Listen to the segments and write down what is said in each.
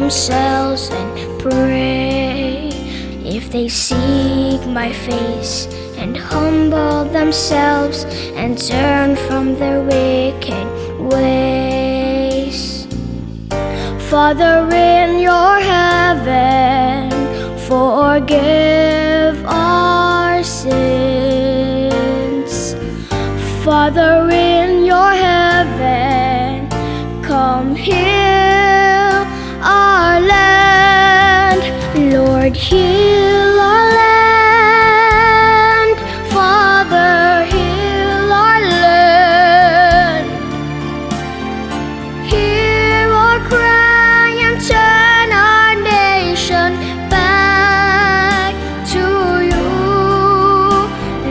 themselves and pray. If they seek my face and humble themselves and turn from their wicked ways. Father in your heaven, forgive our sins. Father in your heaven, come heal our land. Lord, heal our land. Father, heal our land. Hear our cry and turn our nation back to you.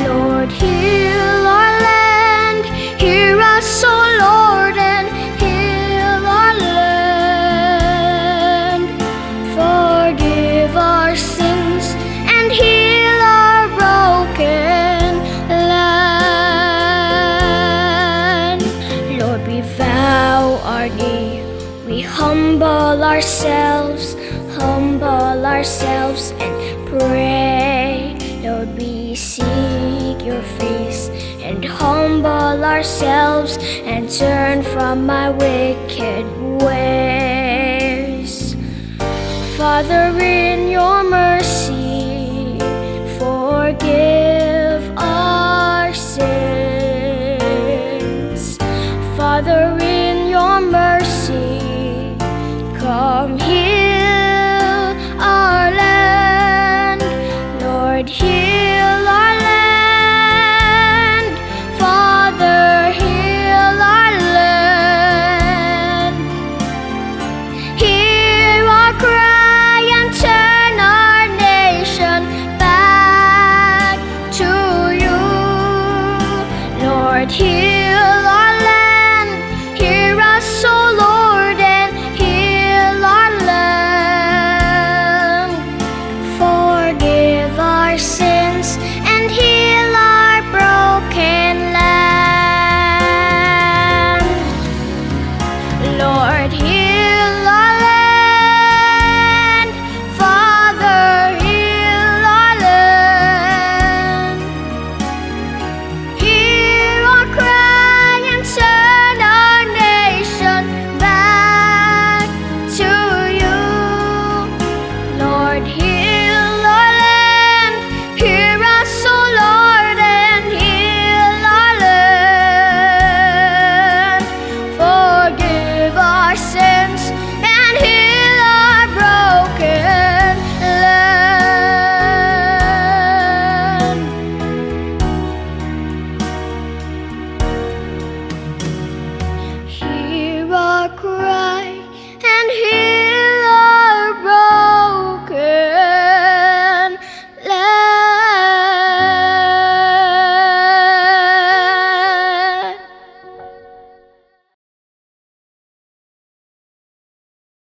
Lord, heal our land. Hear us, O Lord, and heal our land. Forgive our sins and heal our broken land. Lord, we vow our knee, we humble ourselves and pray. Lord, we seek your face and humble ourselves and turn from my wicked ways. Father, in your mercy, forgive our sins. Father, in your mercy, come here.